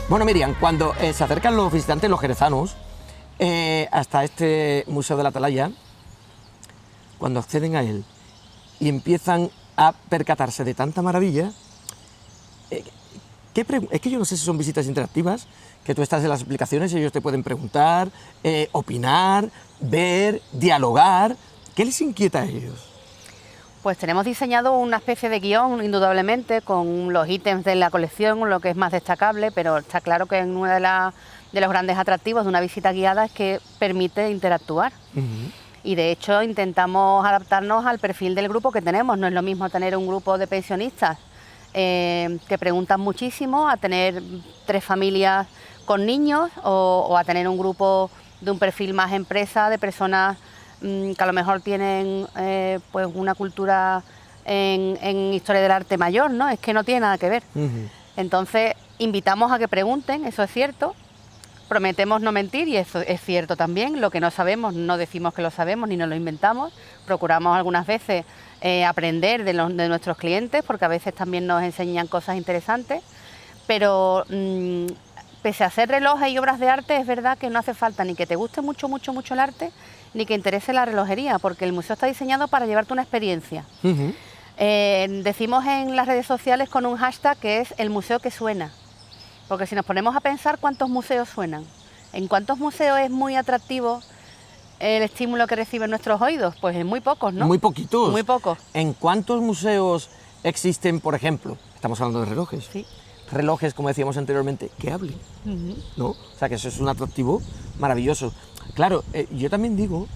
Bueno, Miriam, cuando se acercan los visitantes, los jerezanos, hasta este Museo de la Atalaya, cuando acceden a él y empiezan a percatarse de tanta maravilla, es que yo no sé si son visitas interactivas, que tú estás en las explicaciones y ellos te pueden preguntar, opinar, ver, dialogar. ¿Qué les inquieta a ellos? Pues tenemos diseñado una especie de guión, indudablemente, con los ítems de la colección, lo que es más destacable, pero está claro que uno de los grandes atractivos de una visita guiada es que permite interactuar. Y de hecho intentamos adaptarnos al perfil del grupo que tenemos. No es lo mismo tener un grupo de pensionistas que preguntan muchísimo, a tener 3 familias con niños o a tener un grupo de un perfil más empresa, de personas que a lo mejor tienen pues una cultura en historia del arte mayor, ¿no? Es que no tiene nada que ver. Entonces invitamos a que pregunten, eso es cierto. Prometemos no mentir y eso es cierto también. Lo que no sabemos no decimos que lo sabemos ni nos lo inventamos. Procuramos algunas veces aprender de nuestros clientes, porque a veces también nos enseñan cosas interesantes. Pero pese a hacer relojes y obras de arte, es verdad que no hace falta ni que te guste mucho el arte, ni que interese la relojería, porque el museo está diseñado para llevarte una experiencia. Decimos en las redes sociales con un hashtag que es el museo que suena. Porque si nos ponemos a pensar cuántos museos suenan, en cuántos museos es muy atractivo el estímulo que reciben nuestros oídos, pues en muy pocos, ¿no? Muy poquitos. Muy pocos. ¿En cuántos museos existen, por ejemplo, estamos hablando de relojes? Sí. Relojes, como decíamos anteriormente, que hablen, ¿no? O sea, que eso es un atractivo maravilloso. Claro, yo también digo,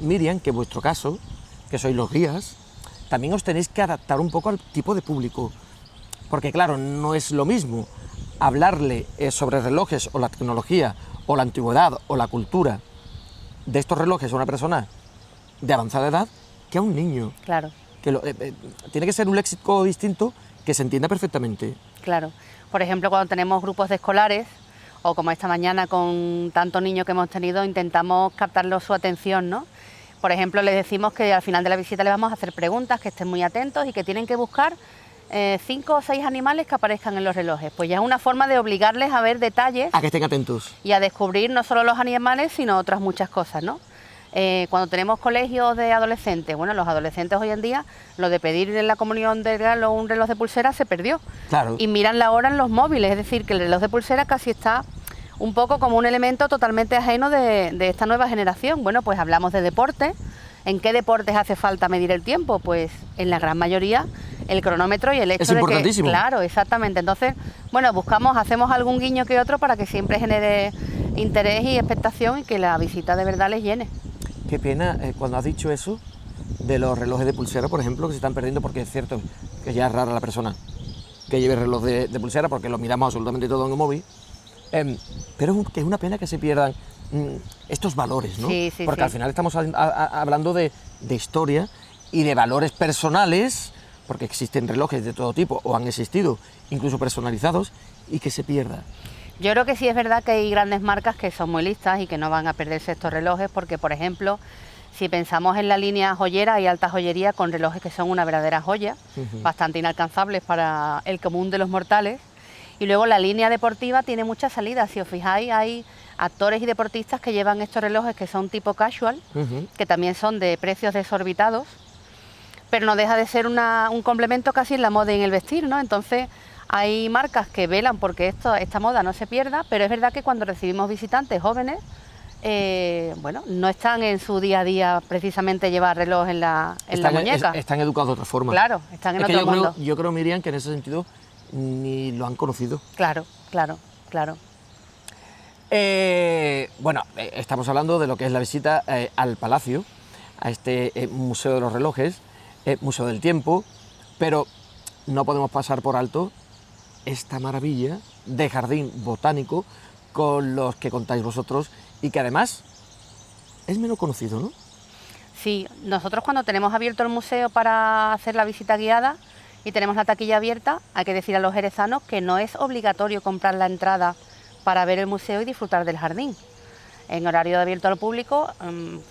Miriam, que en vuestro caso, que sois los guías, también os tenéis que adaptar un poco al tipo de público. Porque claro, no es lo mismo hablarle sobre relojes o la tecnología o la antigüedad o la cultura de estos relojes a una persona de avanzada edad que a un niño. Claro. Que tiene que ser un léxico distinto que se entienda perfectamente. Claro. Por ejemplo, cuando tenemos grupos de escolares o como esta mañana con tantos niños que hemos tenido, intentamos captarlos su atención, ¿no? Por ejemplo, les decimos que al final de la visita les vamos a hacer preguntas, que estén muy atentos y que tienen que buscar 5 o 6 animales que aparezcan en los relojes. Pues ya es una forma de obligarles a ver detalles. A que estén atentos. Y a descubrir no solo los animales, sino otras muchas cosas, ¿no? Cuando tenemos colegios de adolescentes, bueno, los adolescentes hoy en día, lo de pedir en la comunión de regalo un reloj de pulsera se perdió. Claro. Y miran la hora en los móviles, es decir, que el reloj de pulsera casi está un poco como un elemento totalmente ajeno de esta nueva generación. Bueno, pues hablamos de deporte. ¿En qué deportes hace falta medir el tiempo? Pues en la gran mayoría el cronómetro y el hecho es importantísimo. De que... Claro, exactamente. Entonces, bueno, hacemos algún guiño que otro para que siempre genere interés y expectación y que la visita de verdad les llene. Qué pena cuando has dicho eso de los relojes de pulsera, por ejemplo, que se están perdiendo, porque es cierto que ya es rara la persona que lleve reloj de pulsera porque lo miramos absolutamente todo en el móvil. Pero es una pena que se pierdan estos valores, ¿no? Sí, porque al final estamos hablando de historia y de valores personales, porque existen relojes de todo tipo, o han existido, incluso personalizados, y que se pierda. Yo creo que sí es verdad que hay grandes marcas que son muy listas y que no van a perderse estos relojes, porque, por ejemplo, si pensamos en la línea joyera, hay alta joyería con relojes que son una verdadera joya, bastante inalcanzables para el común de los mortales. Y luego la línea deportiva tiene muchas salidas. Si os fijáis, hay actores y deportistas que llevan estos relojes que son tipo casual, que también son de precios desorbitados, pero no deja de ser un complemento casi en la moda y en el vestir, ¿no? Entonces hay marcas que velan porque esta moda no se pierda, pero es verdad que cuando recibimos visitantes jóvenes, bueno, no están en su día a día precisamente llevar reloj en la muñeca. Están educados de otra forma. Claro, están en otro mundo. Yo creo, Miriam, que en ese sentido ni lo han conocido. Claro. Bueno, estamos hablando de lo que es la visita al Palacio, a este Museo de los Relojes, Museo del Tiempo, pero no podemos pasar por alto esta maravilla de jardín botánico con los que contáis vosotros y que además es menos conocido, ¿no? Sí, nosotros cuando tenemos abierto el museo para hacer la visita guiada y tenemos la taquilla abierta, hay que decir a los jerezanos que no es obligatorio comprar la entrada para ver el museo y disfrutar del jardín. En horario de abierto al público,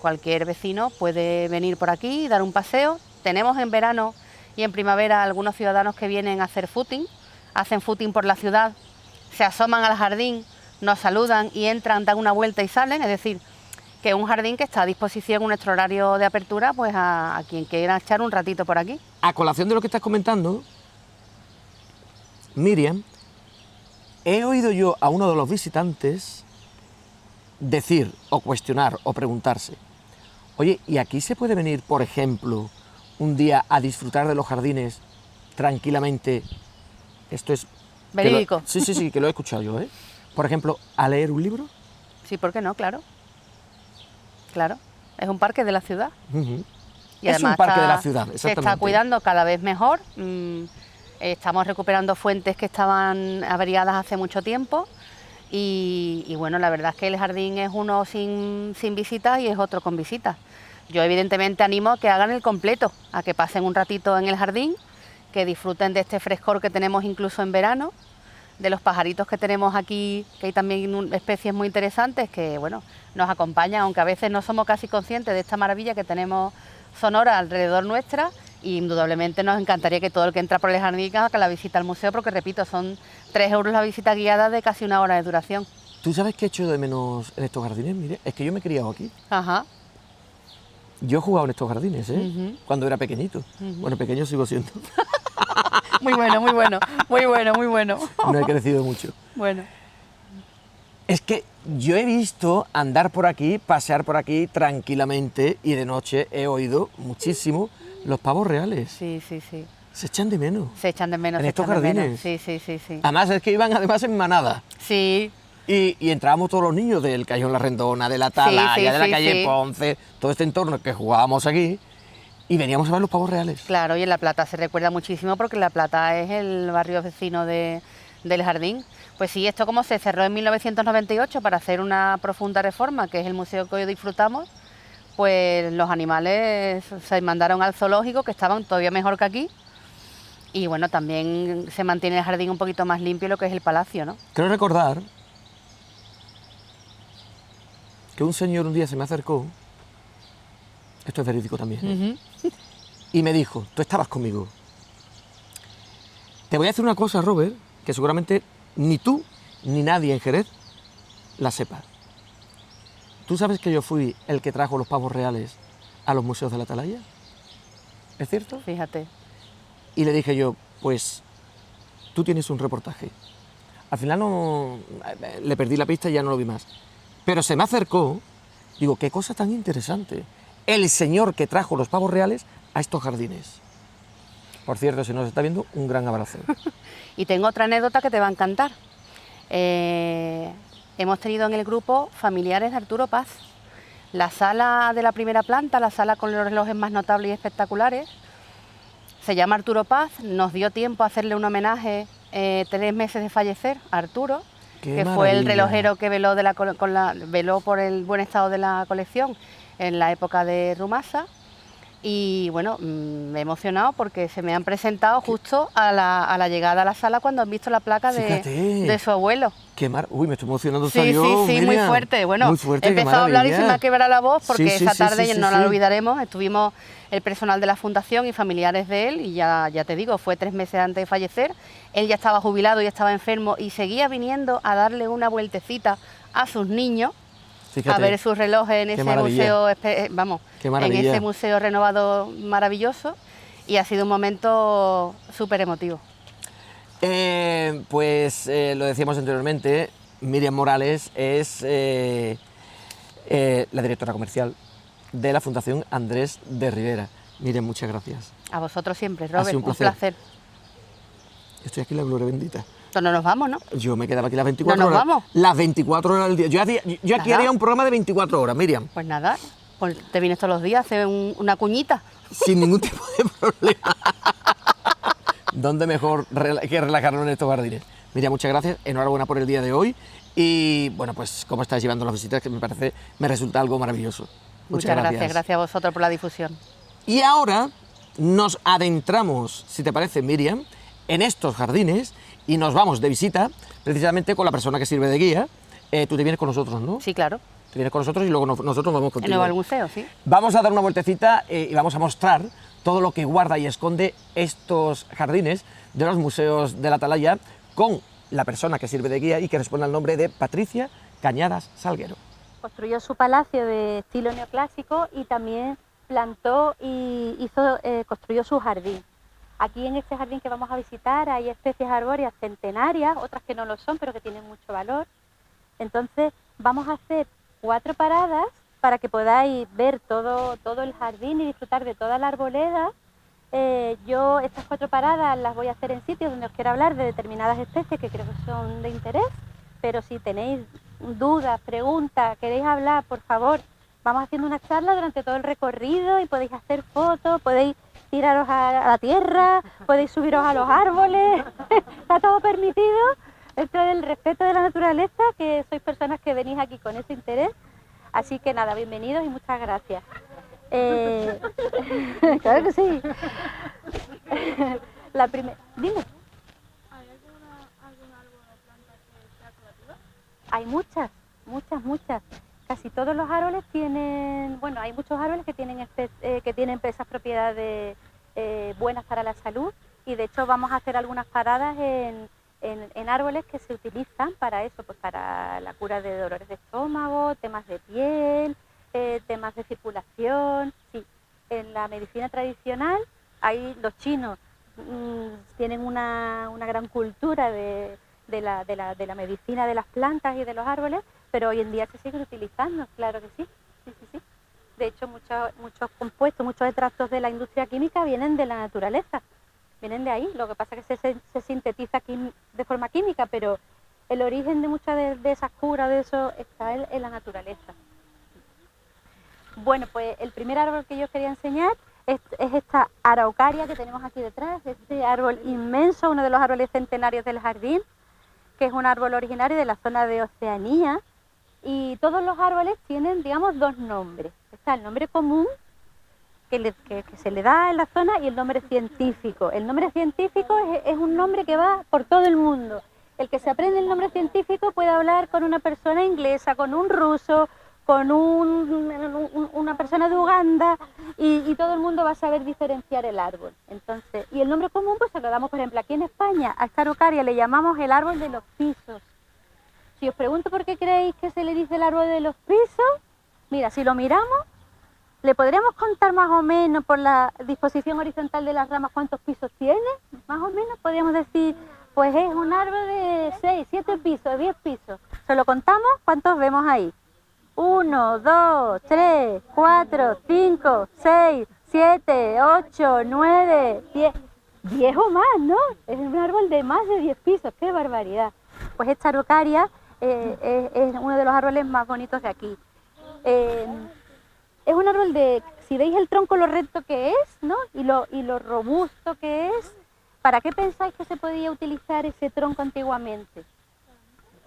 cualquier vecino puede venir por aquí y dar un paseo. Tenemos en verano y en primavera algunos ciudadanos que vienen a hacer footing, hacen footing por la ciudad se asoman al jardín, nos saludan y entran, dan una vuelta y salen, es decir, que es un jardín que está a disposición en nuestro horario de apertura, pues a quien quiera echar un ratito por aquí. A colación de lo que estás comentando, Miriam, he oído yo a uno de los visitantes decir o cuestionar o preguntarse, oye, ¿y aquí se puede venir, por ejemplo, un día a disfrutar de los jardines tranquilamente? Esto es... Verídico. Sí, que lo he escuchado yo, ¿eh? Por ejemplo, ¿a leer un libro? Sí, ¿por qué no? Claro. Claro, es un parque de la ciudad. Y es un parque de la ciudad, exactamente. Se está cuidando cada vez mejor. Estamos recuperando fuentes que estaban averiadas hace mucho tiempo. Y bueno, la verdad es que el jardín es uno sin visitas y es otro con visitas. Yo evidentemente animo a que hagan el completo, a que pasen un ratito en el jardín, que disfruten de este frescor que tenemos incluso en verano, de los pajaritos que tenemos aquí, que hay también especies muy interesantes que, bueno, nos acompañan, aunque a veces no somos casi conscientes de esta maravilla que tenemos sonora alrededor nuestra, y indudablemente nos encantaría que todo el que entra por el jardín haga la visita al museo, porque repito, son 3 euros la visita guiada de casi 1 hora de duración. ¿Tú sabes qué echo de menos en estos jardines? Mire, es que yo me he criado aquí. Ajá. Yo he jugado en estos jardines, ¿eh? Cuando era pequeñito. Bueno, pequeño sigo siendo. Muy bueno, muy bueno, muy bueno, muy bueno. No he crecido mucho. Bueno. Es que yo he visto andar por aquí, pasear por aquí tranquilamente, y de noche he oído muchísimo los pavos reales. Sí. Se echan de menos. Se echan de menos. En estos jardines. Sí. Además es que iban además en manada. Sí. Y entrábamos todos los niños del Callejón La Rendona, de la Atalaya, de la calle Ponce, todo este entorno que jugábamos aquí, y veníamos a ver los pavos reales. Claro, y en La Plata se recuerda muchísimo porque La Plata es el barrio vecino del jardín. Pues sí, esto como se cerró en 1998 para hacer una profunda reforma, que es el museo que hoy disfrutamos, pues los animales se mandaron al zoológico, que estaban todavía mejor que aquí, y bueno, también se mantiene el jardín un poquito más limpio, lo que es el palacio, ¿no? Quiero recordar que un señor un día se me acercó, esto es verídico también, y me dijo, tú estabas conmigo. Te voy a decir una cosa, Robert, que seguramente ni tú ni nadie en Jerez la sepa. ¿Tú sabes que yo fui el que trajo los pavos reales a los museos de la Atalaya? ¿Es cierto? Fíjate. Y le dije yo, pues tú tienes un reportaje. Al final no, le perdí la pista y ya no lo vi más. Pero se me acercó, digo, qué cosa tan interesante. El señor que trajo los pavos reales a estos jardines. Por cierto, si nos está viendo, un gran abrazo. Y tengo otra anécdota que te va a encantar. Hemos tenido en el grupo familiares de Arturo Paz. La sala de la primera planta, la sala con los relojes más notables y espectaculares, se llama Arturo Paz. Nos dio tiempo a hacerle un homenaje 3 meses de fallecer a Arturo, que fue el relojero que veló, veló por el buen estado de la colección en la época de Rumasa. Y bueno, me he emocionado porque se me han presentado justo a la llegada a la sala cuando han visto la placa de su abuelo. Uy, me estoy emocionando. Sí, muy fuerte. Bueno, he empezado a hablar y se me ha quebrado la voz porque esa tarde no la olvidaremos. Estuvimos el personal de la fundación y familiares de él, y ya te digo, fue 3 meses antes de fallecer. Él ya estaba jubilado, ya estaba enfermo y seguía viniendo a darle una vueltecita a sus niños. Fíjate, a ver sus relojes en ese museo, en ese museo renovado maravilloso, y ha sido un momento súper emotivo. Pues lo decíamos anteriormente, Miriam Morales es la directora comercial de la Fundación Andrés de Rivera. Miriam, muchas gracias. A vosotros siempre, Robert, un placer. Estoy aquí en la gloria bendita. No nos vamos, ¿no? Yo me quedaba aquí las 24 horas. ¿No nos vamos? Las 24 horas del día. Yo aquí haría un programa de 24 horas, Miriam. Pues nada, pues te vienes todos los días, hacer una cuñita. Sin ningún tipo de problema. ¿Dónde mejor que relajarnos en estos jardines? Miriam, muchas gracias, enhorabuena por el día de hoy. Y bueno, pues cómo estáis llevando las visitas, que me resulta algo maravilloso. Muchas gracias. Gracias a vosotros por la difusión. Y ahora nos adentramos, si te parece, Miriam, en estos jardines, y nos vamos de visita precisamente con la persona que sirve de guía. Tú te vienes con nosotros, ¿no? Sí, claro. Te vienes con nosotros y luego nosotros vamos contigo. En el museo, sí. Vamos a dar una vueltecita y vamos a mostrar todo lo que guarda y esconde estos jardines de los museos de la Atalaya, con la persona que sirve de guía y que responde al nombre de Patricia Cañadas Salguero. Construyó su palacio de estilo neoclásico y también plantó y construyó su jardín. Aquí en este jardín que vamos a visitar hay especies arbóreas centenarias, otras que no lo son, pero que tienen mucho valor. Entonces vamos a hacer 4 paradas para que podáis ver todo el jardín y disfrutar de toda la arboleda. Yo estas 4 paradas las voy a hacer en sitios donde os quiero hablar de determinadas especies que creo que son de interés, pero si tenéis dudas, preguntas, queréis hablar, por favor, vamos haciendo una charla durante todo el recorrido y podéis hacer fotos, podéis tiraros a la tierra, podéis subiros a los árboles, está todo permitido dentro del respeto de la naturaleza, que sois personas que venís aquí con ese interés. Así que nada, bienvenidos y muchas gracias. Claro que sí. Dime. ¿Hay algún árbol o planta que sea curativa? Hay muchas. Casi todos los árboles tienen, bueno, hay muchos árboles que tienen esas propiedades buenas para la salud, y de hecho vamos a hacer algunas paradas en árboles que se utilizan para eso, pues para la cura de dolores de estómago, temas de piel, temas de circulación. Sí, en la medicina tradicional, ahí los chinos tienen una gran cultura de la medicina de las plantas y de los árboles, pero hoy en día se siguen utilizando, claro que sí. Sí. De hecho, muchos compuestos, muchos extractos de la industria química vienen de la naturaleza, vienen de ahí. Lo que pasa es que se sintetiza de forma química, pero el origen de muchas de esas curas, de eso, está en la naturaleza. Bueno, pues el primer árbol que yo quería enseñar es esta araucaria que tenemos aquí detrás, este árbol inmenso, uno de los árboles centenarios del jardín, que es un árbol originario de la zona de Oceanía, y todos los árboles tienen, digamos, 2 nombres. Está el nombre común, que se le da en la zona, y el nombre científico. El nombre científico es un nombre que va por todo el mundo. El que se aprende el nombre científico puede hablar con una persona inglesa, con un ruso, con una persona de Uganda, y todo el mundo va a saber diferenciar el árbol. Entonces, y el nombre común pues se lo damos, por ejemplo, aquí en España, a esta araucaria le llamamos el árbol de los pisos. Si os pregunto por qué creéis que se le dice el árbol de los pisos, mira, si lo miramos, le podríamos contar más o menos por la disposición horizontal de las ramas cuántos pisos tiene. Más o menos podríamos decir, pues es un árbol de 6, 7 pisos, 10 pisos. Se lo contamos, ¿cuántos vemos ahí? 1, 2, 3, 4, 5, 6, 7, 8, 9, 10. 10 o más, ¿no? Es un árbol de más de 10 pisos, ¡qué barbaridad! Pues esta araucaria es uno de los árboles más bonitos de aquí. Es un árbol si veis el tronco lo recto que es, ¿no? Y lo robusto que es, ¿para qué pensáis que se podía utilizar ese tronco antiguamente?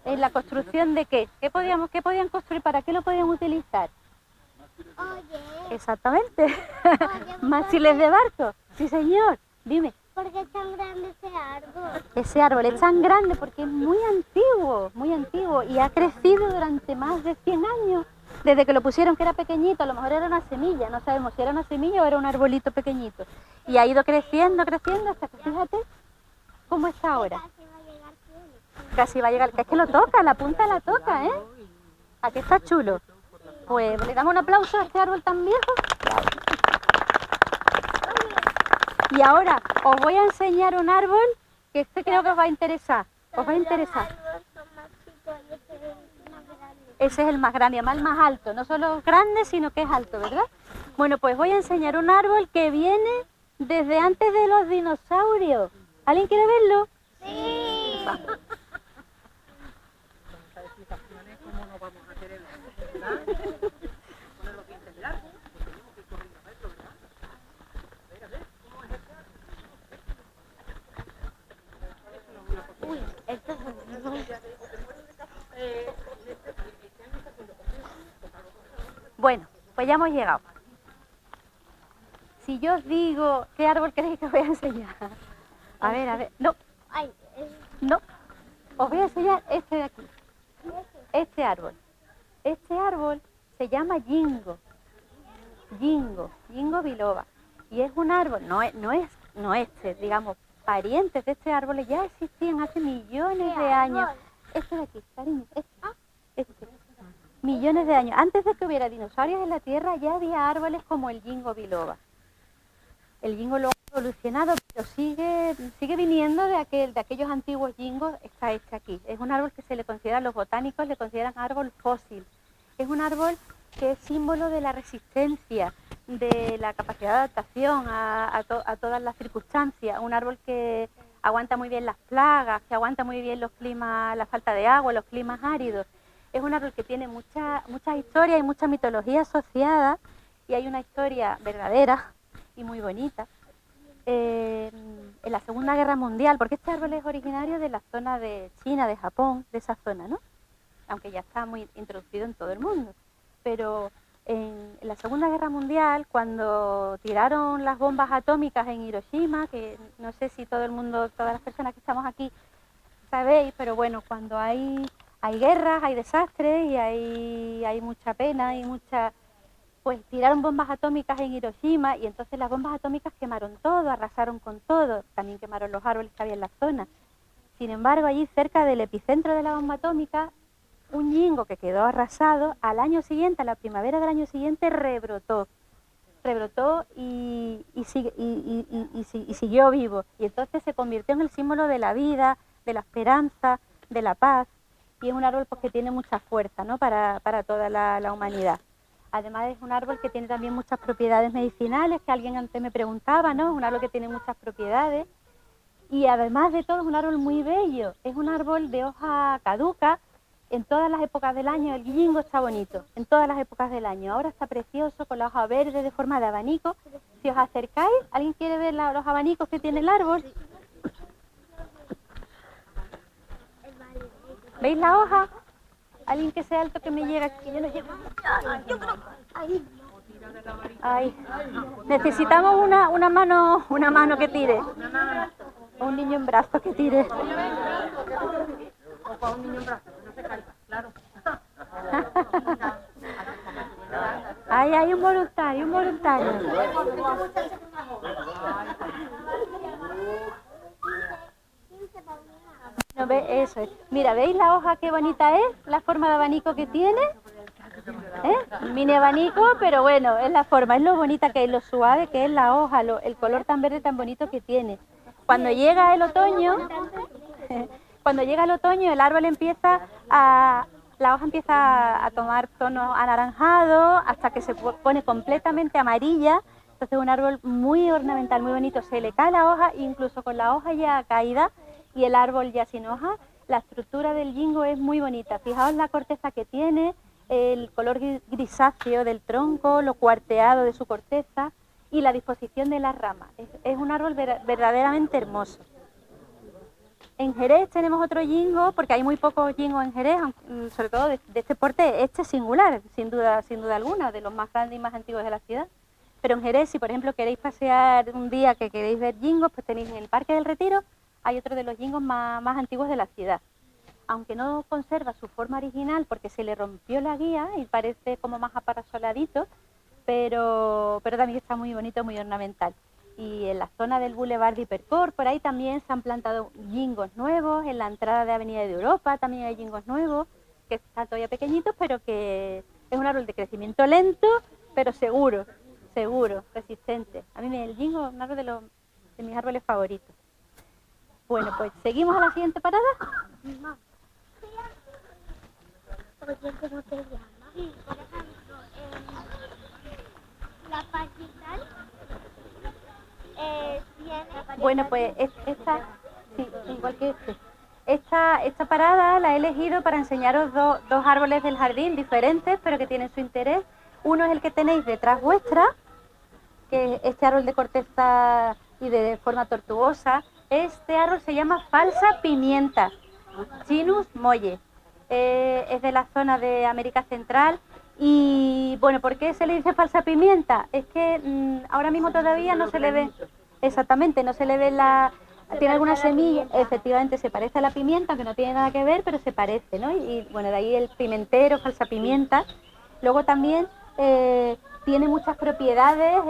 ¿En la construcción de qué? ¿Qué podían construir? ¿Para qué lo podían utilizar? Oye. Exactamente. Oye, Mástiles de barco. Sí, señor. Dime. ¿Por qué es tan grande ese árbol? Ese árbol es tan grande porque es muy antiguo y ha crecido durante más de 100 años. Desde que lo pusieron, que era pequeñito, a lo mejor era una semilla, no sabemos si era una semilla o era un arbolito pequeñito. Y ha ido creciendo hasta que, fíjate cómo está ahora. Casi va a llegar, que es que lo toca, la punta la toca, ¿eh? Aquí está chulo. Pues le damos un aplauso a este árbol tan viejo. Y ahora os voy a enseñar un árbol que creo que os va a interesar. Os va a interesar. Ese es el más grande, además el más alto. No solo grande, sino que es alto, ¿verdad? Bueno, pues voy a enseñar un árbol que viene desde antes de los dinosaurios. ¿Alguien quiere verlo? Sí. Uy, esto es... Bueno, pues ya hemos llegado. Si yo os digo, ¿qué árbol queréis que os voy a enseñar? A ver, no, Ay, no, os voy a enseñar este de aquí, este árbol. Este árbol se llama Ginkgo biloba, y es un árbol, no este, digamos, parientes de este árbol ya existían hace millones de años. Este de aquí, cariño, este. Millones de años. Antes de que hubiera dinosaurios en la Tierra ya había árboles como el Ginkgo biloba. El Ginkgo lo ha evolucionado, pero sigue viniendo de aquellos antiguos Gingos, está este aquí. Es un árbol que se le considera, los botánicos le consideran árbol fósil. Es un árbol que es símbolo de la resistencia, de la capacidad de adaptación a todas las circunstancias. Un árbol que aguanta muy bien las plagas, que aguanta muy bien los climas, la falta de agua, los climas áridos. Es un árbol que tiene muchas historias y mucha mitología asociada, y hay una historia verdadera y muy bonita. En la Segunda Guerra Mundial, porque este árbol es originario de la zona de China, de Japón, de esa zona, ¿no? Aunque ya está muy introducido en todo el mundo. Pero en la Segunda Guerra Mundial, cuando tiraron las bombas atómicas en Hiroshima, que no sé si todo el mundo, todas las personas que estamos aquí sabéis, pero bueno, cuando hay guerras, hay desastres y hay mucha pena y pues tiraron bombas atómicas en Hiroshima, y entonces las bombas atómicas quemaron todo, arrasaron con todo, también quemaron los árboles que había en la zona. Sin embargo, allí cerca del epicentro de la bomba atómica, un Ginkgo que quedó arrasado, al año siguiente, a la primavera del año siguiente, rebrotó y siguió vivo. Y entonces se convirtió en el símbolo de la vida, de la esperanza, de la paz, y es un árbol pues, que tiene mucha fuerza, ¿no? para toda la humanidad. Además es un árbol que tiene también muchas propiedades medicinales, que alguien antes me preguntaba, ¿no? Es un árbol que tiene muchas propiedades, y además de todo es un árbol muy bello. Es un árbol de hoja caduca. En todas las épocas del año el Ginkgo está bonito, en todas las épocas del año. Ahora está precioso con la hoja verde de forma de abanico. Si os acercáis, ¿alguien quiere ver los abanicos que tiene el árbol? ¿Veis la hoja? Alguien que sea alto que me llegue, que yo no llego. Ahí. Necesitamos una mano que tire. O un niño en brazos que tire. O con un niño en brazos, no se caiga, claro. Ahí hay un voluntario, No, ve, eso es. Mira, ¿veis la hoja qué bonita es? La forma de abanico que tiene. Mini abanico, pero bueno, es la forma, es lo bonita que es, lo suave que es la hoja, el color tan verde tan bonito que tiene. Cuando llega el otoño, el árbol la hoja empieza a tomar tonos anaranjados hasta que se pone completamente amarilla. Entonces es un árbol muy ornamental, muy bonito. Se le cae la hoja, incluso con la hoja ya caída y el árbol ya sin hoja, la estructura del Ginkgo es muy bonita. Fijaos la corteza que tiene, el color grisáceo del tronco, lo cuarteado de su corteza y la disposición de las ramas. Es un árbol verdaderamente hermoso. En Jerez tenemos otro Ginkgo, porque hay muy pocos Ginkgos en Jerez, sobre todo de este porte, este singular, sin duda alguna, de los más grandes y más antiguos de la ciudad. Pero en Jerez, si por ejemplo queréis pasear un día que queréis ver Ginkgos, pues tenéis en el Parque del Retiro, hay otro de los Ginkgos más antiguos de la ciudad. Aunque no conserva su forma original porque se le rompió la guía y parece como más aparasoladito, pero también está muy bonito, muy ornamental. Y en la zona del Boulevard de Hipercor, por ahí también se han plantado Ginkgos nuevos, en la entrada de Avenida de Europa también hay Ginkgos nuevos, que están todavía pequeñitos, pero que es un árbol de crecimiento lento, pero seguro, resistente. A mí el Ginkgo es un árbol de mis árboles favoritos. Bueno, pues seguimos a la siguiente parada. Oye, ¿cómo te llamas? Sí, por ejemplo, la Paquital tiene... Bueno, pues esta, sí, igual que esta parada la he elegido para enseñaros dos árboles del jardín diferentes, pero que tienen su interés. Uno es el que tenéis detrás vuestra, que es este árbol de corteza y de forma tortuosa. Este árbol se llama falsa pimienta, Chinus molle. Es de la zona de América Central. Y bueno, ¿por qué se le dice falsa pimienta? Es que ahora mismo todavía no se le ve, exactamente, no se le ve tiene alguna semilla, efectivamente se parece a la pimienta, que no tiene nada que ver, pero se parece, ¿no? Y bueno, de ahí el pimentero, falsa pimienta. Luego también tiene muchas propiedades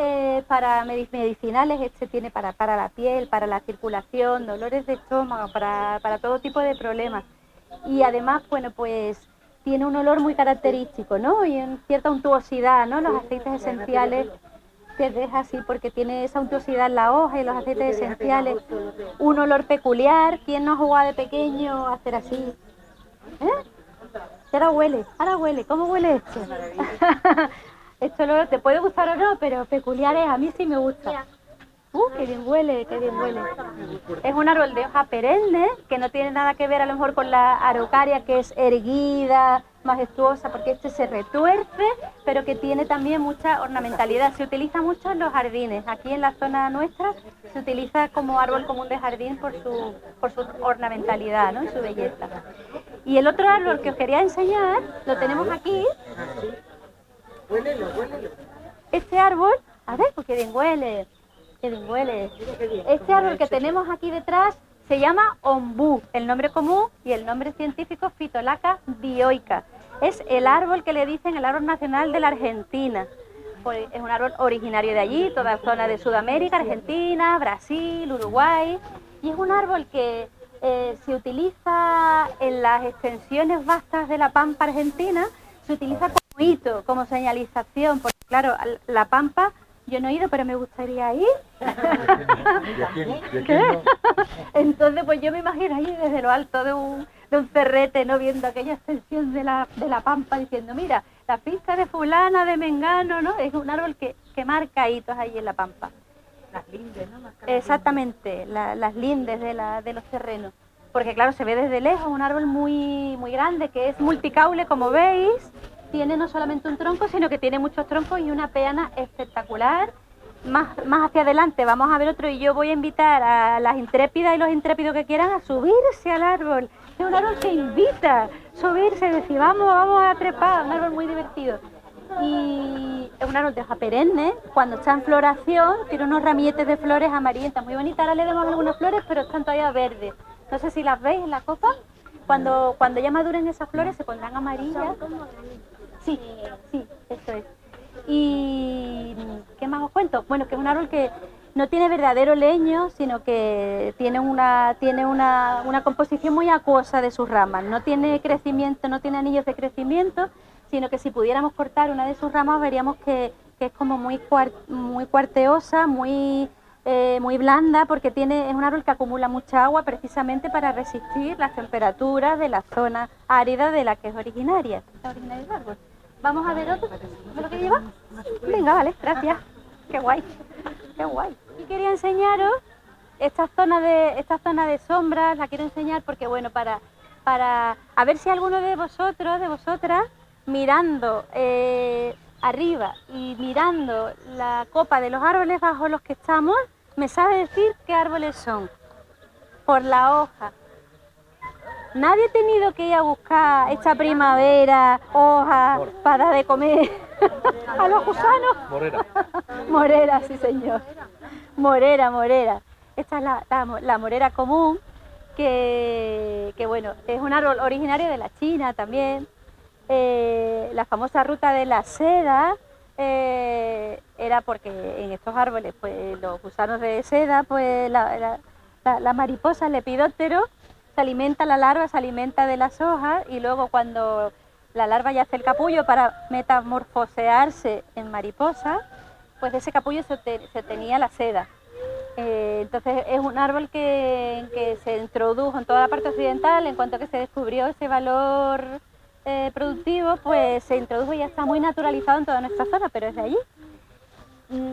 medicinales, tiene para la piel, para la circulación, dolores de estómago, para todo tipo de problemas. Y además, bueno, pues tiene un olor muy característico, ¿no? Y en cierta untuosidad, ¿no? Los aceites esenciales te deja así porque tiene esa untuosidad en la hoja y los aceites esenciales, un olor peculiar. ¿Quién no ha jugado de pequeño a hacer así? Ahora huele, ¿cómo huele esto? Esto te puede gustar o no, pero peculiar es, a mí sí me gusta. Qué bien huele, qué bien huele. Es un árbol de hoja perenne, que no tiene nada que ver a lo mejor con la araucaria, que es erguida, majestuosa, porque este se retuerce, pero que tiene también mucha ornamentalidad. Se utiliza mucho en los jardines. Aquí en la zona nuestra se utiliza como árbol común de jardín por su ornamentalidad, ¿no? Y su belleza. Y el otro árbol que os quería enseñar, lo tenemos aquí. Este árbol, a ver, pues qué bien huele. Qué bien huele. Este árbol que tenemos aquí detrás se llama ombú, el nombre común, y el nombre científico Phytolacca dioica. Es el árbol que le dicen el árbol nacional de la Argentina. Pues es un árbol originario de allí, toda la zona de Sudamérica, Argentina, Brasil, Uruguay. Y es un árbol que se utiliza en las extensiones vastas de la pampa argentina, se utiliza como hito, como señalización, porque claro, la pampa... Yo no he ido, pero me gustaría ir. Entonces, pues yo me imagino ahí desde lo alto de un cerrete, ¿no? Viendo aquella extensión de la pampa, diciendo, mira, la pista de fulana, de mengano, ¿no? Es un árbol que marca hitos ahí en la pampa. Las lindes, ¿no? Exactamente, las lindes de los terrenos. Porque claro, se ve desde lejos un árbol muy, muy grande, que es multicaule, como veis. Tiene no solamente un tronco, sino que tiene muchos troncos y una peana espectacular. Más hacia adelante vamos a ver otro, y yo voy a invitar a las intrépidas y los intrépidos que quieran a subirse al árbol. Es un árbol que invita a subirse, decir, vamos a trepar, un árbol muy divertido. Y es un árbol de hoja perenne, cuando está en floración tiene unos ramilletes de flores amarillentas, muy bonitas. Ahora le damos algunas flores, pero están todavía verdes. No sé si las veis en la copa. Cuando ya maduren esas flores se pondrán amarillas. Sí, eso es. ¿Y qué más os cuento? Bueno, que es un árbol que no tiene verdadero leño, sino que tiene una composición muy acuosa de sus ramas. No tiene crecimiento, no tiene anillos de crecimiento, sino que si pudiéramos cortar una de sus ramas veríamos que es como muy cuarteosa, muy blanda, porque es un árbol que acumula mucha agua precisamente para resistir las temperaturas de la zona árida de la que es originaria. El árbol. Vamos a ver otro. ¿Ves lo que lleva? Venga, vale, gracias. Qué guay, qué guay. Y quería enseñaros esta zona de sombras, la quiero enseñar porque, bueno, para a ver si alguno de vosotros, de vosotras, mirando arriba y mirando la copa de los árboles bajo los que estamos, me sabe decir qué árboles son, por la hoja. Nadie ha tenido que ir a buscar esta primavera hojas para dar de comer a los gusanos. Morera, sí señor. Morera. Esta es la morera común, que bueno, es un árbol originario de la China también. La famosa ruta de la seda era porque en estos árboles, pues los gusanos de seda, pues la mariposa, el lepidóptero, se alimenta, la larva se alimenta de las hojas, y luego cuando la larva ya hace el capullo para metamorfosearse en mariposa, pues de ese capullo se tenía la seda. Entonces es un árbol que se introdujo en toda la parte occidental. En cuanto que se descubrió ese valor productivo, pues se introdujo y ya está muy naturalizado en toda nuestra zona, pero es de allí.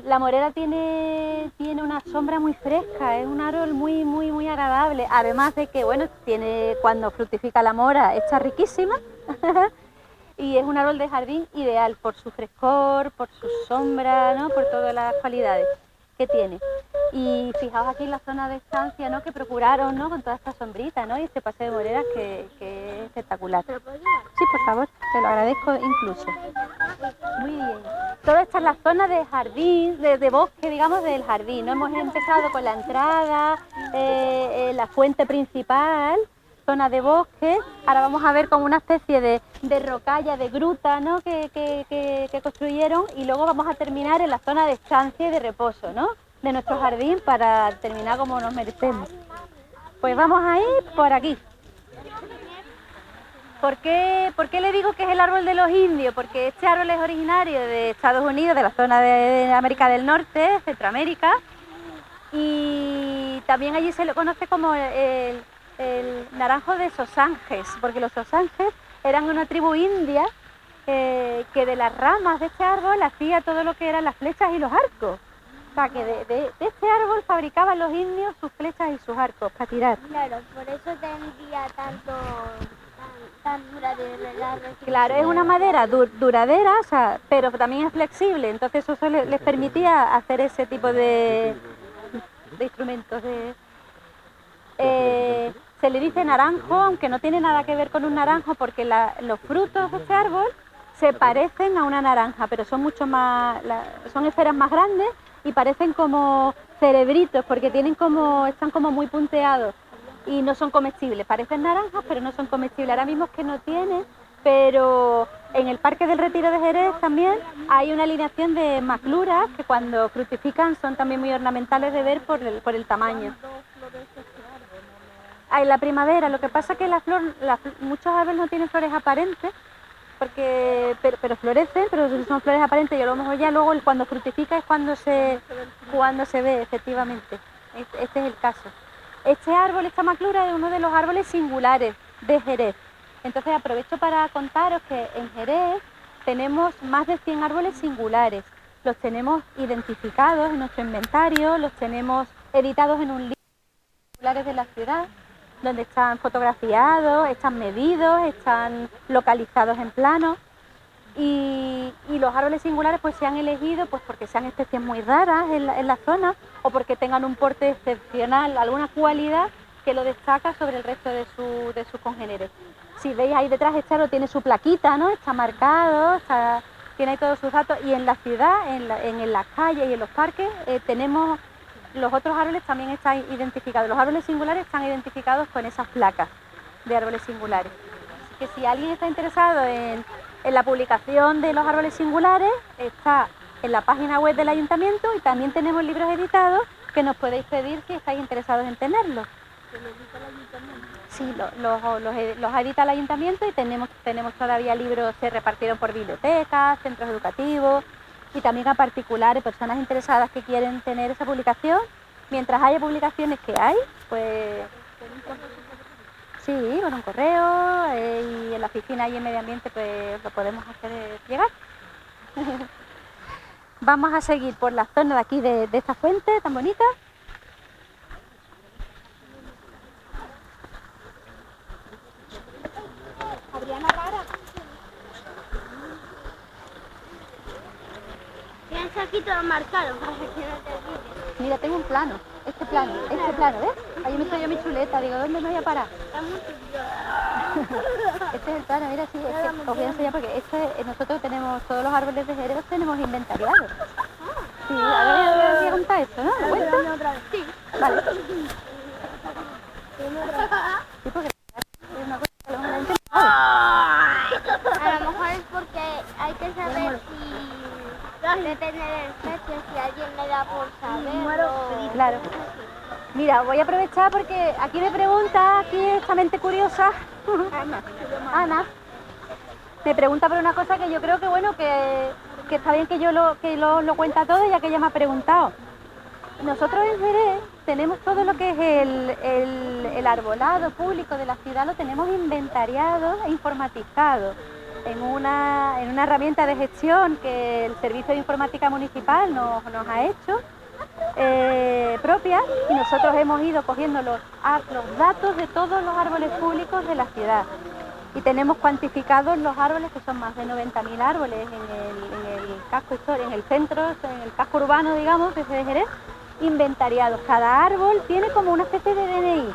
La morera tiene una sombra muy fresca, es un árbol muy, muy, muy agradable, además de que, bueno, cuando fructifica la mora, está riquísima, y es un árbol de jardín ideal por su frescor, por su sombra, ¿no? Por todas las cualidades que tiene. Y fijaos aquí en la zona de estancia, ¿no? Que procuraron, ¿no? Con toda esta sombrita, ¿no? Y este paseo de moreras que es espectacular. Sí, por favor, te lo agradezco incluso. Muy bien. Toda esta es la zona de jardín, de bosque, digamos, del jardín, ¿no? Hemos empezado con la entrada, la fuente principal, zona de bosque. Ahora vamos a ver como una especie de rocalla, de gruta, ¿no? que construyeron, y luego vamos a terminar en la zona de estancia y de reposo, ¿no? De nuestro jardín, para terminar como nos merecemos. Pues vamos a ir por aquí. ¿Por qué le digo que es el árbol de los indios? Porque este árbol es originario de Estados Unidos, de la zona de América del Norte, Centroamérica, y también allí se lo conoce como el naranjo de Sosanges, porque los Sosanges eran una tribu india que de las ramas de este árbol hacía todo lo que eran las flechas y los arcos. O sea, que de este árbol fabricaban los indios sus flechas y sus arcos para tirar. Claro, por eso tendría tan duradera. Claro, es una madera duradera, o sea, pero también es flexible, entonces eso les permitía hacer ese tipo de instrumentos. Se le dice naranjo, aunque no tiene nada que ver con un naranjo, porque los frutos de este árbol se parecen a una naranja, pero son mucho más, son esferas más grandes y parecen como cerebritos, porque están como muy punteados y no son comestibles. Parecen naranjas, pero no son comestibles. Ahora mismo es que no tienen, pero en el Parque del Retiro de Jerez también hay una alineación de macluras que cuando fructifican son también muy ornamentales de ver por el tamaño. En la primavera, lo que pasa es que muchos árboles no tienen flores aparentes, pero florecen, pero son flores aparentes, y a lo mejor ya luego cuando fructifica es cuando se ve efectivamente. Este es el caso. Este árbol, esta maclura, es uno de los árboles singulares de Jerez. Entonces aprovecho para contaros que en Jerez tenemos más de 100 árboles singulares. Los tenemos identificados en nuestro inventario, los tenemos editados en un libro singulares de la ciudad, donde están fotografiados, están medidos, están localizados en plano. Y los árboles singulares pues se han elegido pues porque sean especies muy raras en la zona, o porque tengan un porte excepcional, alguna cualidad que lo destaca sobre el resto de sus congéneres. Si veis ahí detrás, este árbol tiene su plaquita, ¿no? Está marcado, tiene ahí todos sus datos, y en la ciudad, en las calles y en los parques tenemos los otros árboles también están identificados. Los árboles singulares están identificados con esas placas de árboles singulares. Así que si alguien está interesado en la publicación de los árboles singulares, está en la página web del ayuntamiento, y también tenemos libros editados que nos podéis pedir si estáis interesados en tenerlos. Sí, los edita el ayuntamiento, y tenemos todavía libros, se repartieron por bibliotecas, centros educativos y también a particulares, personas interesadas que quieren tener esa publicación. Mientras haya publicaciones, que hay, pues sí, con un correo, y en la oficina y en medio ambiente pues lo podemos hacer llegar. Vamos a seguir por la zona de aquí de esta fuente tan bonita. Adriana Rara. Tienes aquí todo marcado para que no te olvides. Mira, tengo un plano, este plano, ¿ves? Ahí me estoy yo mi chuleta, digo, ¿dónde me voy a parar? Este es el plano, mira, sí, os voy a enseñar porque nosotros tenemos, todos los árboles de Jerez los tenemos inventariados. Sí, ahora voy a contar esto, ¿no? ¿Lo cuento? Sí. Vale. Sí, porque es una cosa que a lo mejor la gente no sabe. A lo mejor es porque hay que saber si depende del precio, si alguien le da por saberlo. Claro. Mira, voy a aprovechar porque aquí me pregunta, aquí esta mente curiosa, Ana, me pregunta por una cosa que yo creo que bueno, que está bien que lo cuenta todo, ya que ella me ha preguntado. Nosotros en Jerez tenemos todo lo que es el arbolado público de la ciudad, lo tenemos inventariado e informatizado en una herramienta de gestión que el Servicio de Informática Municipal nos ha hecho propia, y nosotros hemos ido cogiendo los datos de todos los árboles públicos de la ciudad, y tenemos cuantificados los árboles, que son más de 90.000 árboles en el casco histórico, en el centro, en el casco urbano, digamos, de Jerez, inventariados. Cada árbol tiene como una especie de DNI,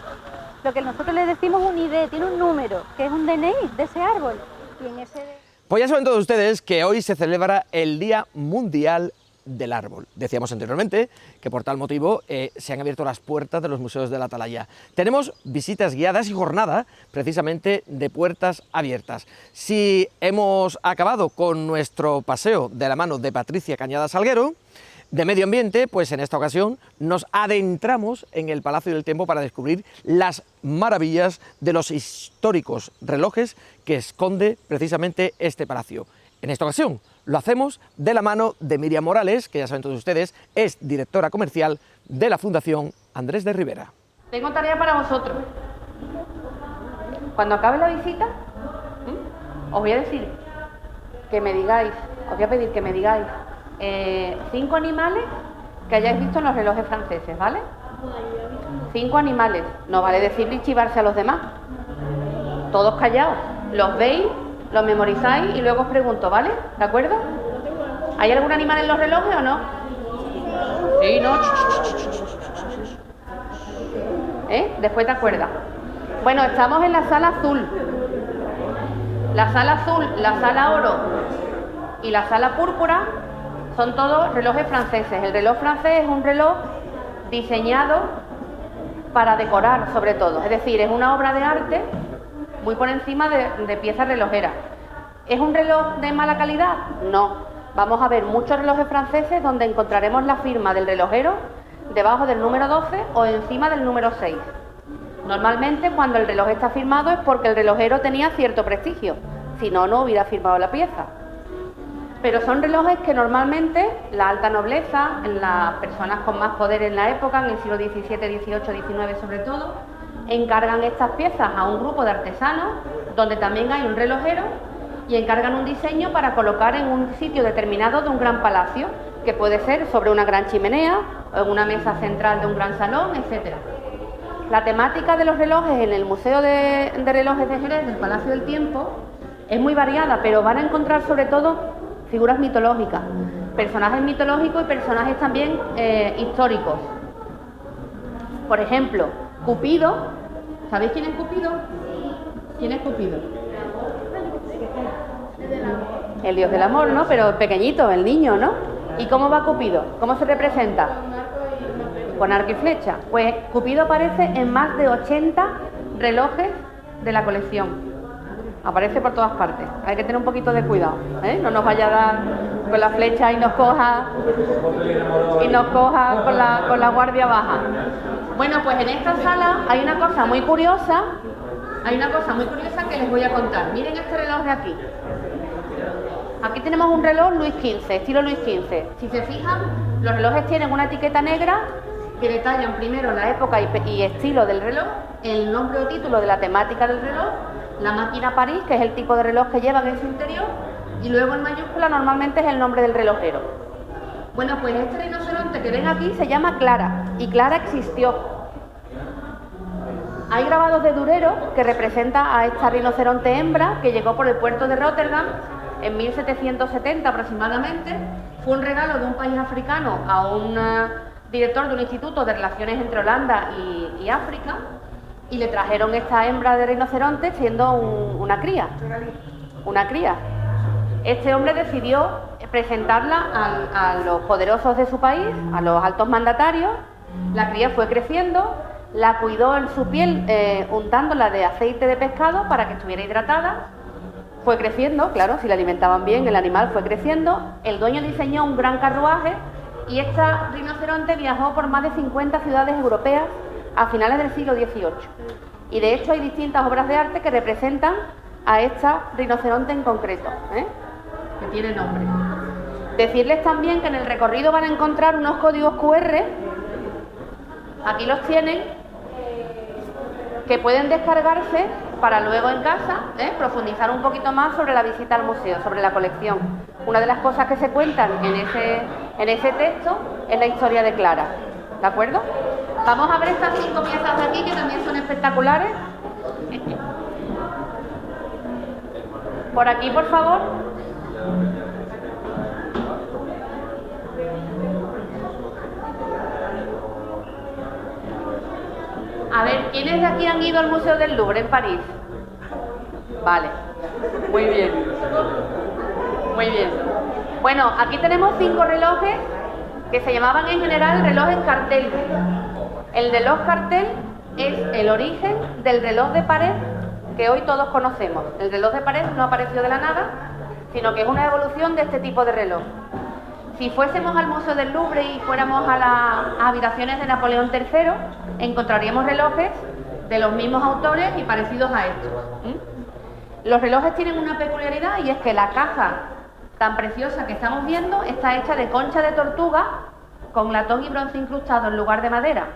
lo que nosotros le decimos un ID, tiene un número, que es un DNI de ese árbol. Y en ese... Pues ya saben todos ustedes que hoy se celebra el Día Mundial del árbol. Decíamos anteriormente que por tal motivo se han abierto las puertas de los museos de la Atalaya. Tenemos visitas guiadas y jornada precisamente de puertas abiertas. Si hemos acabado con nuestro paseo de la mano de Patricia Cañada Salguero, de Medio Ambiente, pues en esta ocasión nos adentramos en el Palacio del Tiempo para descubrir las maravillas de los históricos relojes que esconde precisamente este palacio. En esta ocasión lo hacemos de la mano de Miriam Morales, que ya saben todos ustedes, es directora comercial de la Fundación Andrés de Rivera. Tengo tarea para vosotros. Cuando acabe la visita, os voy a decir que me digáis, os voy a pedir que me digáis 5 animales que hayáis visto en los relojes franceses, ¿vale? 5 animales, no vale decirlo y chivarse a los demás. Todos callados, los veis, los memorizáis y luego os pregunto, ¿vale? ¿De acuerdo? ¿Hay algún animal en los relojes o no? Sí, no. Después te acuerdas. Bueno, estamos en la sala azul. La sala azul, la sala oro y la sala púrpura son todos relojes franceses. El reloj francés es un reloj diseñado para decorar, sobre todo. Es decir, es una obra de arte muy por encima de piezas relojeras. ¿Es un reloj de mala calidad? No. Vamos a ver muchos relojes franceses donde encontraremos la firma del relojero debajo del número 12 o encima del número 6. Normalmente, cuando el reloj está firmado es porque el relojero tenía cierto prestigio. Si no, no hubiera firmado la pieza. Pero son relojes que normalmente la alta nobleza, las personas con más poder en la época, en el siglo XVII, XVIII, XIX sobre todo, encargan estas piezas a un grupo de artesanos, donde también hay un relojero, y encargan un diseño para colocar en un sitio determinado de un gran palacio, que puede ser sobre una gran chimenea, o en una mesa central de un gran salón, etc. La temática de los relojes en el Museo de Relojes de Jerez, del Palacio del Tiempo, es muy variada, pero van a encontrar sobre todo figuras mitológicas, personajes mitológicos y personajes también históricos. Por ejemplo, Cupido. ¿Sabéis quién es Cupido? ¿Quién es Cupido? El dios del amor, ¿no? Pero pequeñito, el niño, ¿no? ¿Y cómo va Cupido? ¿Cómo se representa? Con arco y flecha. Pues Cupido aparece en más de 80 relojes de la colección. Aparece por todas partes. Hay que tener un poquito de cuidado, ¿eh? No nos vaya a dar con la flecha y nos coja con la guardia baja. Bueno, pues en esta sala hay una cosa muy curiosa. Que les voy a contar. Miren este reloj de aquí. Aquí tenemos un reloj Luis XV, estilo Luis XV. Si se fijan, los relojes tienen una etiqueta negra que detallan primero la época y estilo del reloj, el nombre o título de la temática del reloj, la máquina París, que es el tipo de reloj que llevan en su interior, y luego en mayúscula normalmente es el nombre del relojero. Bueno, pues este rinoceronte que ven aquí se llama Clara, y Clara existió. Hay grabados de Durero que representa a esta rinoceronte hembra que llegó por el puerto de Rotterdam en 1770 aproximadamente. Fue un regalo de un país africano a un director de un instituto de relaciones entre Holanda y África, y le trajeron esta hembra de rinoceronte siendo una cría. Este hombre decidió presentarla a los poderosos de su país, a los altos mandatarios. La cría fue creciendo, la cuidó en su piel untándola de aceite de pescado para que estuviera hidratada. Fue creciendo, claro, si la alimentaban bien, el animal fue creciendo. El dueño diseñó un gran carruaje y esta rinoceronte viajó por más de 50 ciudades europeas a finales del siglo XVIII. Y de hecho hay distintas obras de arte que representan a esta rinoceronte en concreto, que tiene nombre. Decirles también que en el recorrido van a encontrar unos códigos QR, aquí los tienen, que pueden descargarse para luego en casa profundizar un poquito más sobre la visita al museo, sobre la colección. Una de las cosas que se cuentan en ese texto es la historia de Clara, ¿de acuerdo? Vamos a ver estas 5 piezas de aquí que también son espectaculares. Por aquí, por favor. A ver, ¿quiénes de aquí han ido al Museo del Louvre en París? Vale, muy bien. Bueno, aquí tenemos 5 relojes que se llamaban en general relojes cartel. El reloj cartel es el origen del reloj de pared que hoy todos conocemos. El reloj de pared no apareció de la nada, sino que es una evolución de este tipo de reloj. Si fuésemos al Museo del Louvre y fuéramos a las habitaciones de Napoleón III, encontraríamos relojes de los mismos autores y parecidos a estos. Los relojes tienen una peculiaridad y es que la caja tan preciosa que estamos viendo está hecha de concha de tortuga con latón y bronce incrustado en lugar de madera.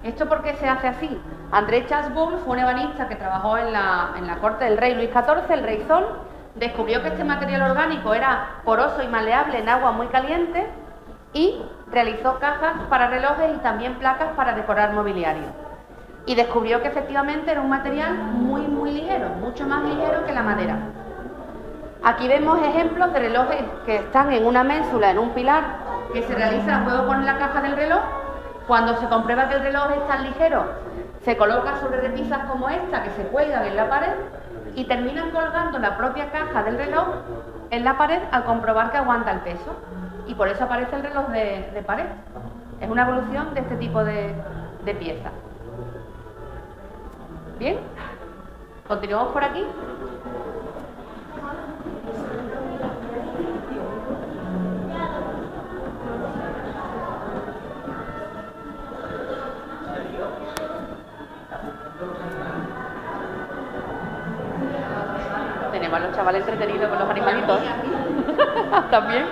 ¿Esto por qué se hace así? André Chasbourg fue un ebanista que trabajó en la corte del rey Luis XIV, el rey Sol. Descubrió que este material orgánico era poroso y maleable en agua muy caliente y realizó cajas para relojes y también placas para decorar mobiliario. Y descubrió que efectivamente era un material muy ligero, mucho más ligero que la madera. Aquí vemos ejemplos de relojes que están en una ménsula, en un pilar, que se realiza a juego con la caja del reloj. Cuando se comprueba que el reloj es tan ligero, se coloca sobre repisas como esta que se cuelgan en la pared y terminan colgando la propia caja del reloj en la pared al comprobar que aguanta el peso. Y por eso aparece el reloj de pared. Es una evolución de este tipo de pieza. Bien, continuamos por aquí. Tenemos a los chavales entretenidos con los animalitos. También.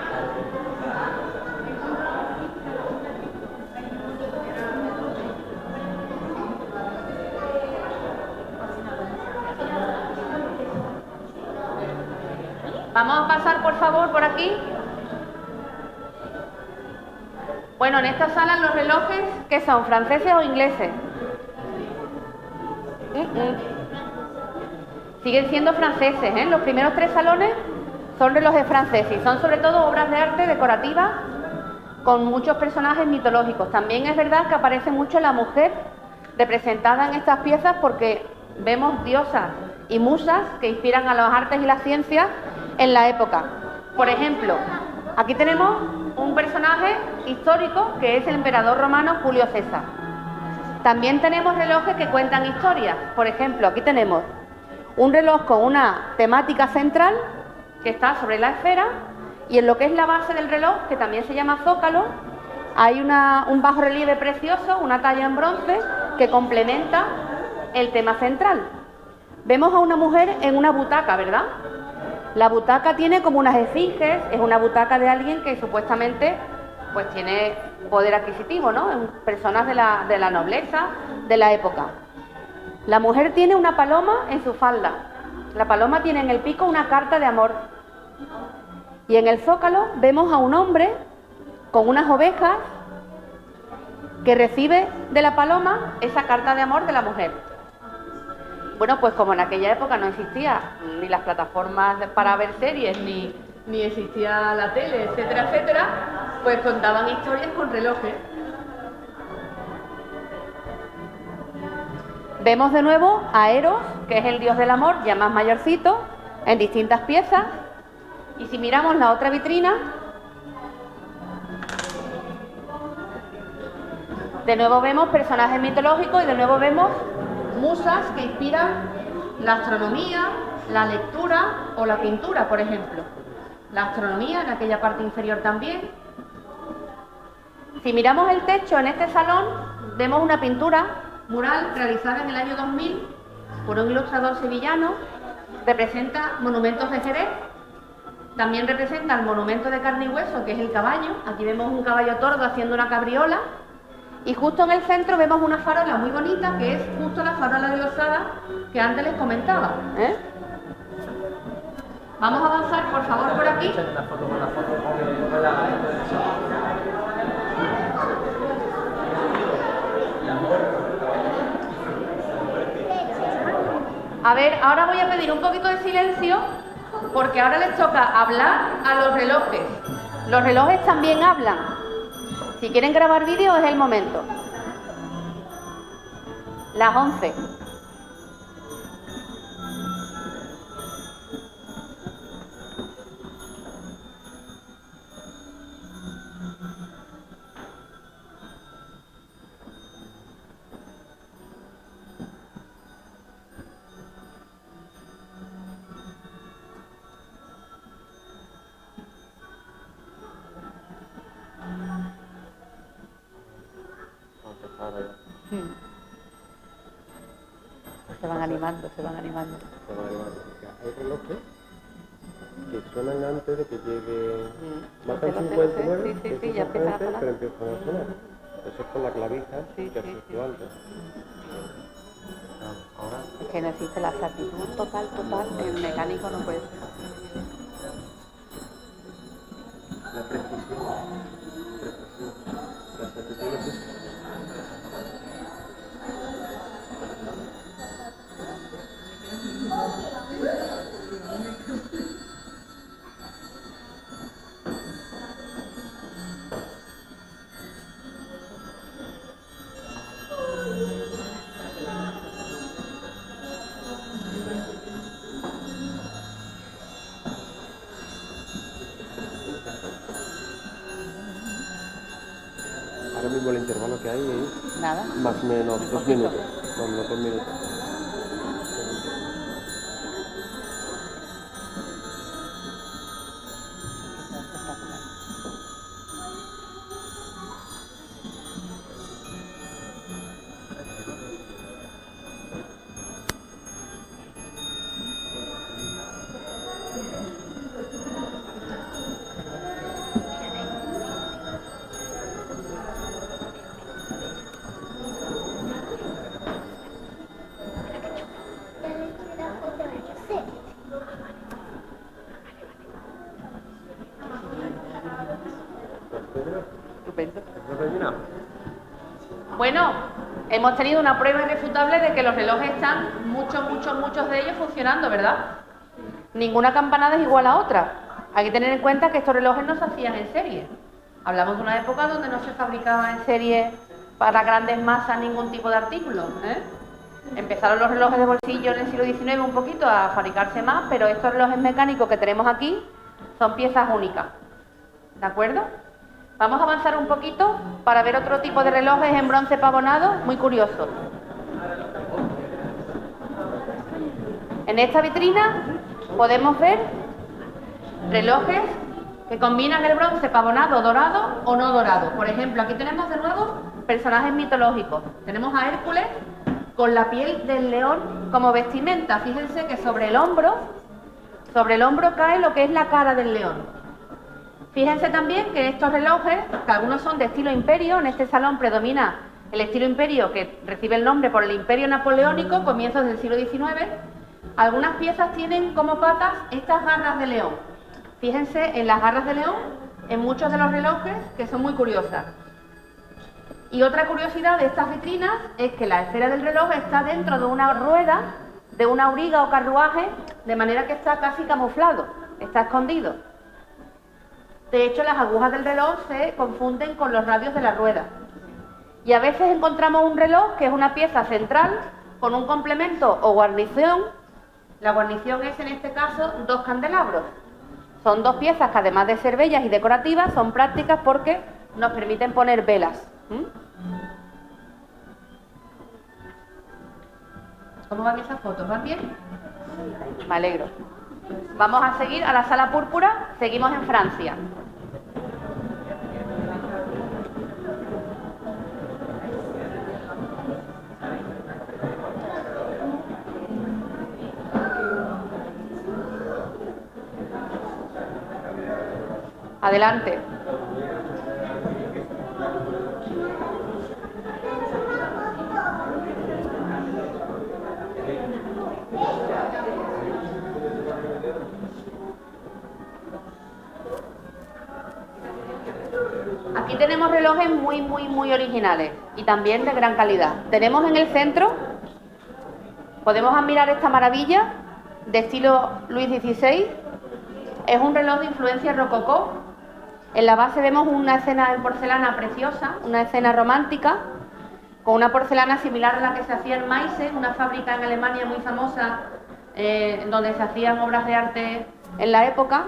Vamos a pasar, por favor, por aquí. Bueno, en esta sala los relojes, ¿qué son? ¿Franceses o ingleses? Siguen siendo franceses, ¿eh? Los primeros 3 salones son relojes franceses y son sobre todo obras de arte decorativas con muchos personajes mitológicos. También es verdad que aparece mucho la mujer representada en estas piezas porque vemos diosas y musas que inspiran a las artes y las ciencias en la época. Por ejemplo, aquí tenemos un personaje histórico que es el emperador romano Julio César. También tenemos relojes que cuentan historias. Por ejemplo, aquí tenemos un reloj con una temática central que está sobre la esfera y en lo que es la base del reloj, que también se llama zócalo, hay un bajo relieve precioso, una talla en bronce que complementa el tema central. Vemos a una mujer en una butaca, ¿verdad? La butaca tiene como unas esfinges, es una butaca de alguien que supuestamente pues tiene poder adquisitivo, ¿no? Personas de la nobleza de la época. La mujer tiene una paloma en su falda. La paloma tiene en el pico una carta de amor. Y en el zócalo vemos a un hombre con unas ovejas que recibe de la paloma esa carta de amor de la mujer. Bueno, pues como en aquella época no existía ni las plataformas para ver series, ni existía la tele, etcétera, etcétera, pues contaban historias con relojes. Vemos de nuevo a Eros, que es el dios del amor, ya más mayorcito, en distintas piezas. Y si miramos la otra vitrina, de nuevo vemos personajes mitológicos y de nuevo vemos musas que inspiran la astronomía, la lectura o la pintura, por ejemplo. La astronomía en aquella parte inferior también. Si miramos el techo en este salón, vemos una pintura mural realizada en el año 2000 por un ilustrador sevillano. Representa monumentos de Jerez, también representa el monumento de carne y hueso, que es el caballo. Aquí vemos un caballo tordo haciendo una cabriola y justo en el centro vemos una farola muy bonita, que es justo la farola de Losada que antes les comentaba, ¿eh? Vamos a avanzar, por favor, por aquí. A ver, ahora voy a pedir un poquito de silencio porque ahora les toca hablar a los relojes. Los relojes también hablan. Si quieren grabar vídeo es el momento. Las 11. animando, se van animando. Hay relojes que suenan antes de que llegue... Marcan lo sé, 59, sí, que ya empiezan a sonar. pero empiezan a sonar. Eso es con la clavija Sí, que sí, has sí. antes. Ahora, Es que no existe la exactitud total, en mecánico no puede ser. la precisión. La exactitud no existe. Ahora mismo el intervalo que hay es Nada. más o menos Muy 2 poquito. minutos. Más o menos 2 minutos. Estupendo. ¿No terminado? Bueno, hemos tenido una prueba irrefutable de que los relojes están muchos de ellos funcionando, ¿verdad? Ninguna campanada es igual a otra. Hay que tener en cuenta que estos relojes no se hacían en serie. Hablamos de una época donde no se fabricaba en serie para grandes masas ningún tipo de artículo, ¿eh? Empezaron los relojes de bolsillo en el siglo XIX un poquito a fabricarse más, pero estos relojes mecánicos que tenemos aquí son piezas únicas. ¿De acuerdo? Vamos a avanzar un poquito para ver otro tipo de relojes en bronce pavonado, muy curiosos. En esta vitrina podemos ver relojes que combinan el bronce pavonado dorado o no dorado. Por ejemplo, aquí tenemos de nuevo personajes mitológicos. Tenemos a Hércules con la piel del león como vestimenta. Fíjense que sobre el hombro cae lo que es la cara del león. Fíjense también que estos relojes, que algunos son de estilo imperio, en este salón predomina el estilo imperio que recibe el nombre por el imperio napoleónico, comienzos del siglo XIX, algunas piezas tienen como patas estas garras de león. Fíjense en las garras de león, en muchos de los relojes, que son muy curiosas. Y otra curiosidad de estas vitrinas es que la esfera del reloj está dentro de una rueda, de una auriga o carruaje, de manera que está casi camuflado, está escondido. De hecho, las agujas del reloj se confunden con los radios de la rueda. Y a veces encontramos un reloj que es una pieza central con un complemento o guarnición. La guarnición es, en este caso, 2 candelabros. Son 2 piezas que, además de ser bellas y decorativas, son prácticas porque nos permiten poner velas. ¿Cómo van esas fotos? ¿Van bien? Me alegro. Vamos a seguir a la sala púrpura. Seguimos en Francia. Adelante. Aquí tenemos relojes muy originales y también de gran calidad. Tenemos en el centro, podemos admirar esta maravilla de estilo Luis XVI. Es un reloj de influencia rococó. En la base vemos una escena en porcelana preciosa, una escena romántica, con una porcelana similar a la que se hacía en Meissen, una fábrica en Alemania muy famosa, donde se hacían obras de arte en la época.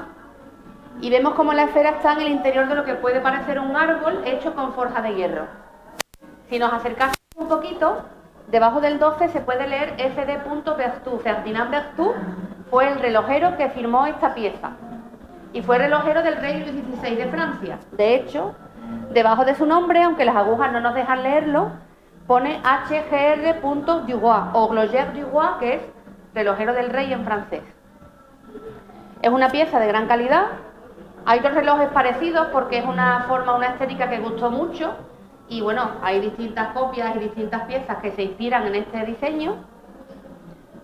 Y vemos cómo la esfera está en el interior de lo que puede parecer un árbol hecho con forja de hierro. Si nos acercamos un poquito, debajo del 12 se puede leer F.D. Berthoud. Ferdinand Berthoud fue el relojero que firmó esta pieza y fue relojero del rey Luis XVI de Francia. De hecho, debajo de su nombre, aunque las agujas no nos dejan leerlo, pone HGR.Duroy o Glogère Duroy, que es relojero del rey en francés. Es una pieza de gran calidad. Hay otros relojes parecidos porque es una forma, una estética que gustó mucho y bueno, hay distintas copias y distintas piezas que se inspiran en este diseño,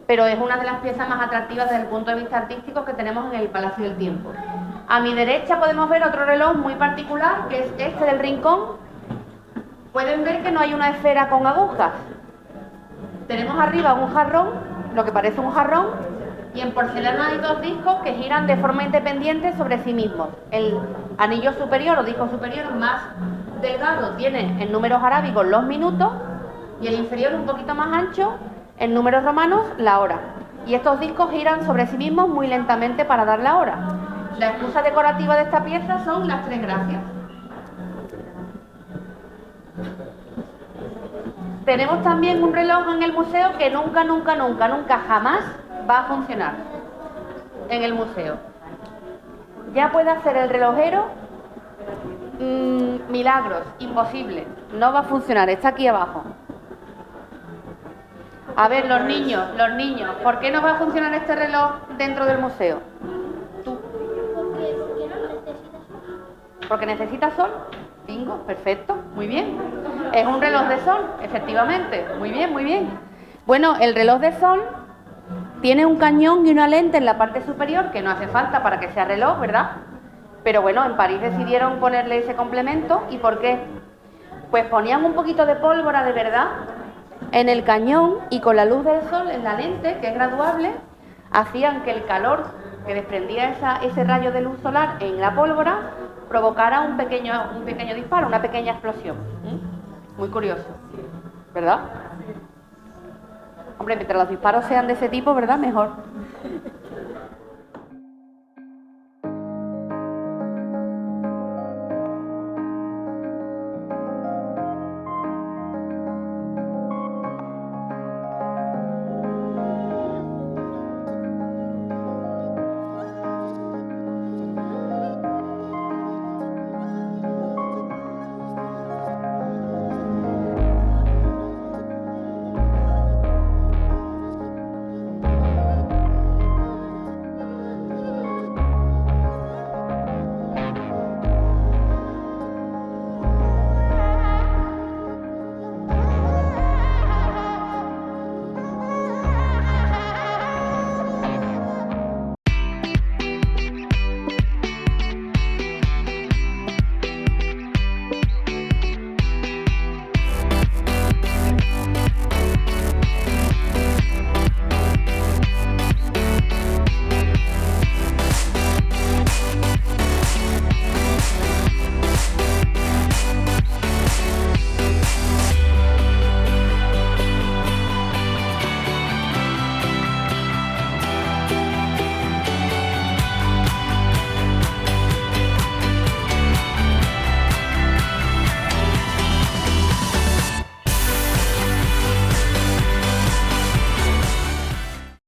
pero es una de las piezas más atractivas desde el punto de vista artístico que tenemos en el Palacio del Tiempo. A mi derecha podemos ver otro reloj muy particular, que es este del rincón. Pueden ver que no hay una esfera con agujas. Tenemos arriba un jarrón, lo que parece un jarrón, y en porcelana hay dos discos que giran de forma independiente sobre sí mismos. El anillo superior o disco superior más delgado tiene en números arábigos los minutos y el inferior un poquito más ancho en números romanos la hora. Y estos discos giran sobre sí mismos muy lentamente para dar la hora. La excusa decorativa de esta pieza son las tres gracias. Tenemos también un reloj en el museo que nunca jamás va a funcionar en el museo. Ya puede hacer el relojero milagros, imposible, no va a funcionar, está aquí abajo. A ver, los niños, ¿por qué no va a funcionar este reloj dentro del museo? ¿Tú? Porque necesita sol. Bingo, perfecto, muy bien. Es un reloj de sol, efectivamente, muy bien, muy bien. Bueno, el reloj de sol tiene un cañón y una lente en la parte superior, que no hace falta para que sea reloj, ¿verdad? Pero bueno, en París decidieron ponerle ese complemento. ¿Y por qué? Pues ponían un poquito de pólvora de verdad en el cañón y con la luz del sol en la lente, que es graduable, hacían que el calor que desprendía ese rayo de luz solar en la pólvora provocara un pequeño disparo, una pequeña explosión. Muy curioso, ¿verdad? Hombre, mientras los disparos sean de ese tipo, ¿verdad? Mejor.